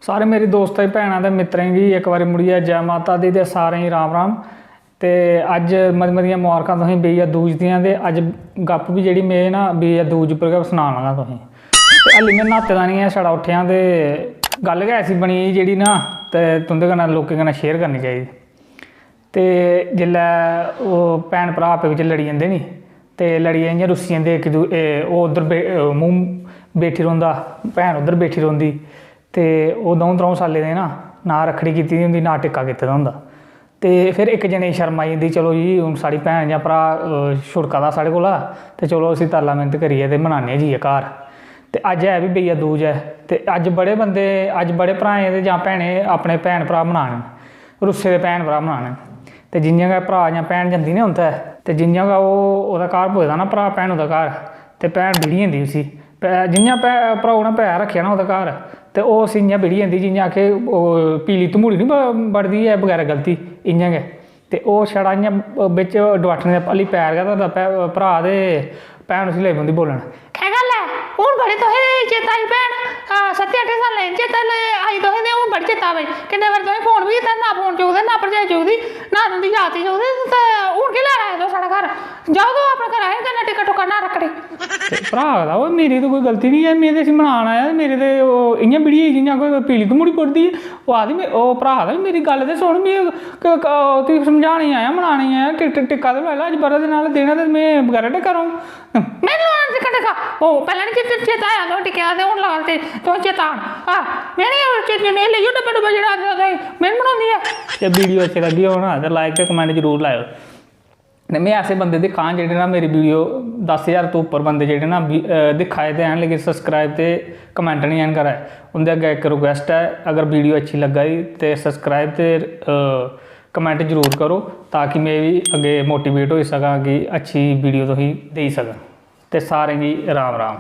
सारे मेरी दोस्तां भैणां ते मित्रें गी एक बारी मुड़ियै जय माता दी ते सारें गी राम राम। ते अज्ज मती मतियां मुबारकां तुसेंगी बेइया दूज दियां। ते अज्ज गप्प बी जेह्ड़ी में ना बेइया दूज उप्पर गै सनान लगा तुसेंगी। ते हल्ली में न्हाते दा निं ऐ, छड़ा उट्ठेआं ते गल्ल गै ऐसी बनी जेह्ड़ी ना ते तुं'दे कन्नै लोकें कन्नै शेयर करनी चाहिदी। ते जेल्लै ओह् भैन भ्राऽ आपस बिच्च लड़ी जंदे नी ते लड़ियै इ'यां रुस्सी जंदे इक दूए ओह् उद्धर मूंह बैठी रौंह्दा, भैन उद्धर बैठी रौंह्दी। ते ओह् द'ऊं त्र'ऊं साल्लें दे ना रक्खड़ी कीती दी होंदी ना टिक्का कीते दा होंदा। ते फिर इक जने गी शर्म आई जंदी, चलो जी हून साढ़ी भैन जां भ्राऽ छुड़का दा साढ़े कोला ते चलो उसी तरला मिन्नत करियै ते मनाने जाइयै घर। ते अज्ज है बी बेइया दूज ऐ ते अज्ज बड़े बंदे अज्ज बड़े भ्राएं ते जां भैनें अपने भैन भ्राऽ मनाने, रुस्से दे भैन भ्राऽ मनाने। ते जियां गै भ्राऽ जां भैन जंदी ना उं'दै ते जियां गै ओह्दा घर पुजदा ना भ्राऽ भैनू दा घर ते भैन भिड़ी जंदी उसी। जियां भ्राऊ ने पैर रक्खेआ ना ओह्दे घर ते ओह् उसी इ'यां भिड़ी जंदी जियां आखे पीली तमूह्ड़ी निं बड़दी ऐ बगैरा गलती इ'यां गै। ते ओह् छड़ा इ'यां बिच्च डोआठने दे हल्ली पैर गै धरदा भ्राऽ ते भैन उसी लगी पौंदी बोलन, केह् गल्ल ऐ हून बड़ी तुसें चेता आई भैन 7-8 सालें चेता आई तुसें ते हून बड़ी चेता आई। किन्ने बारी तुसें फोन बी कीता, ना फोन चुकदे ना भरजाई चुकदी ना तुं'दी जागत चुकदी ते हून केह् लैन आए तुस साढ़े घर, जाओ तुस अपने घर आए कन्नै टिक्का टुक्का ना रक्खड़ी। भ्राऽ आखदा ओह् मेरी ते कोई गलती निं ऐ, में ते इसी मनान आया मेरे ते इ'यां भिड़ी गेई जियां कोई पीली तमूह्ड़ी बड़दी। ओह् आखदी ओह् भ्राऽ आखदा मेरी गल्ल ते सुन, में तुगी समझाने आया मनाने आया टिक्का ते लाई लै अज्ज बड़ा दिन आह्ला दिन ऐ ते में बगैरा टिक्का रौं। में लाना टिक्का ओह् पैह्लें निं चेता आया तुस टिक्के दा ते हून लगा ते तुस चेता आन में निं लेइयो डब्बा डुब्बा जेह्ड़ा में बनाਉਂਦੀ है। ते वीडियो अच्छी लगी हो ना ते लाइक ते कमेंट जरूर लाओ। ते में ऐसे बंदे दिक्खा जेह्ड़े ना मेरी वीडियो 10,000 तो उप्पर बंदे जेह्ड़े ना दिक्खा दे हैन लेकिन सब्सक्राइब ते कमेंट नहीं हैन करा। उं'दे अग्गें इक रिक्वेस्ट है, अगर वीडियो अच्छी लग्गा दी ते सब्सक्राइब ते कमेंट जरूर करो ताकि मैं भी अग्गे मोटिवेट होई सकां कि अच्छी वीडियो तुसेंगी देई सकां। ते सारें गी राम राम।